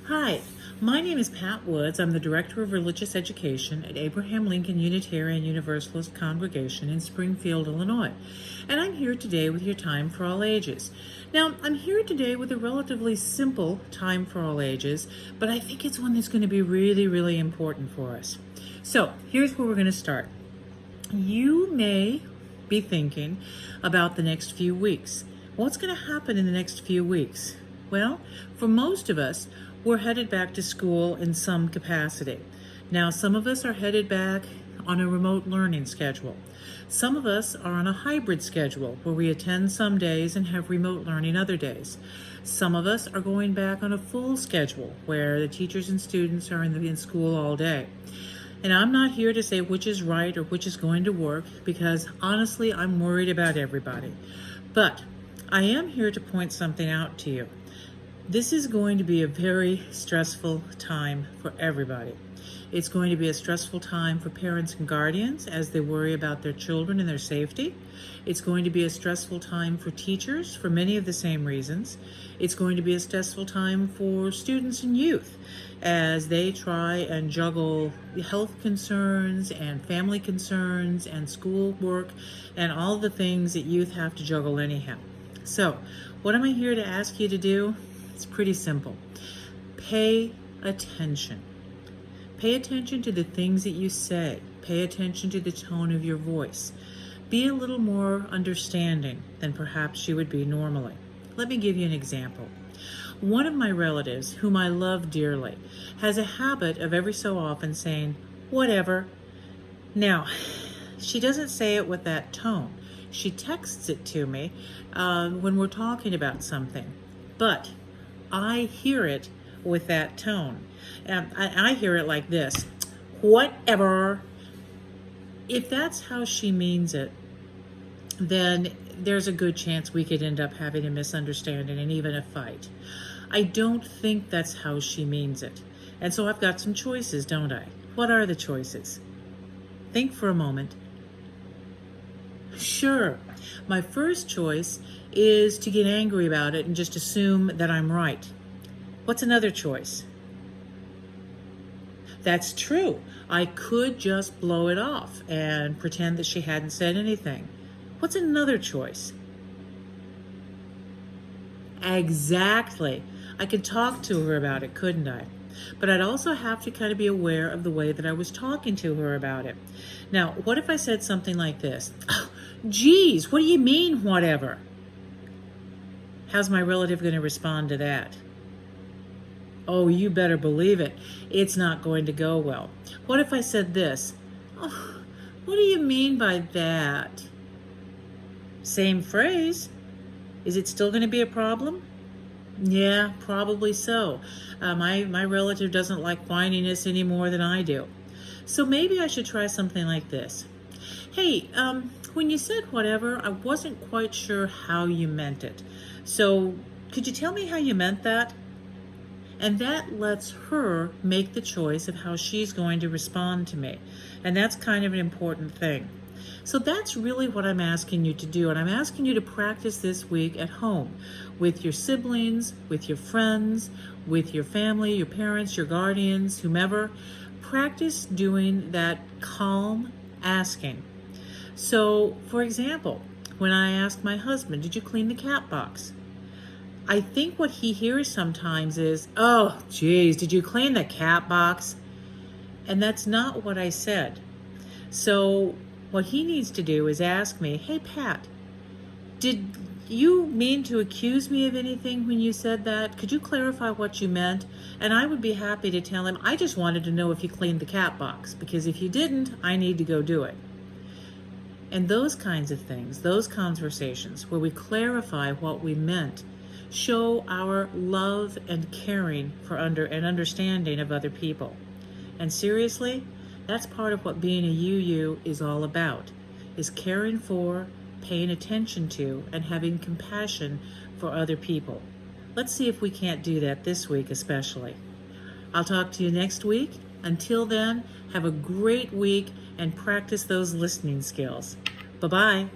Hi, my name is Pat Woods. I'm the Director of Religious Education at Abraham Lincoln Unitarian Universalist Congregation in Springfield, Illinois. And I'm here today with your Time for All Ages. Now, I'm here today with a relatively simple Time for All Ages, but I think it's one that's going to be really, really important for us. So, here's where we're going to start. You may be thinking about the next few weeks. What's going to happen in the next few weeks? Well, for most of us, we're headed back to school in some capacity. Now, some of us are headed back on a remote learning schedule. Some of us are on a hybrid schedule where we attend some days and have remote learning other days. Some of us are going back on a full schedule where the teachers and students are in school all day. And I'm not here to say which is right or which is going to work because honestly, I'm worried about everybody. But I am here to point something out to you. This is going to be a very stressful time for everybody. It's going to be a stressful time for parents and guardians as they worry about their children and their safety. It's going to be a stressful time for teachers for many of the same reasons. It's going to be a stressful time for students and youth as they try and juggle health concerns and family concerns and school work and all the things that youth have to juggle anyhow. So, what am I here to ask you to do? It's pretty simple. Pay attention. Pay attention to the things that you say. Pay attention to the tone of your voice. Be a little more understanding than perhaps you would be normally. Let me give you an example. One of my relatives, whom I love dearly, has a habit of every so often saying, "Whatever." Now, she doesn't say it with that tone. She texts it to me when we're talking about something. But I hear it with that tone. I hear it like this: "Whatever." If that's how she means it, then there's a good chance we could end up having a misunderstanding and even a fight. I don't think that's how she means it. And so I've got some choices, don't I? What are the choices? Think for a moment. Sure, my first choice is to get angry about it and just assume that I'm right. What's another choice? That's true. I could just blow it off and pretend that she hadn't said anything. What's another choice? Exactly. I could talk to her about it, couldn't I? But I'd also have to kind of be aware of the way that I was talking to her about it. Now, what if I said something like this? "Oh, geez, what do you mean, whatever?" How's my relative going to respond to that? Oh, you better believe it. It's not going to go well. What if I said this? "Oh, what do you mean by that?" Same phrase. Is it still going to be a problem? Yeah, probably so. My relative doesn't like whininess any more than I do. So maybe I should try something like this. "Hey, when you said whatever, I wasn't quite sure how you meant it. So could you tell me how you meant that?" And that lets her make the choice of how she's going to respond to me. And that's kind of an important thing. So that's really what I'm asking you to do. And I'm asking you to practice this week at home with your siblings, with your friends, with your family, your parents, your guardians, whomever. Practice doing that calm asking. So, for example, when I ask my husband, "Did you clean the cat box?" I think what he hears sometimes is, "Oh, geez, did you clean the cat box?" And that's not what I said. So what he needs to do is ask me, "Hey, Pat, did you mean to accuse me of anything when you said that? Could you clarify what you meant?" And I would be happy to tell him, "I just wanted to know if you cleaned the cat box, because if you didn't, I need to go do it." And those kinds of things, those conversations where we clarify what we meant, show our love and caring for and understanding of other people. And seriously, that's part of what being a UU is all about, is caring for, paying attention to, and having compassion for other people. Let's see if we can't do that this week especially. I'll talk to you next week. Until then, have a great week and practice those listening skills. Bye-bye.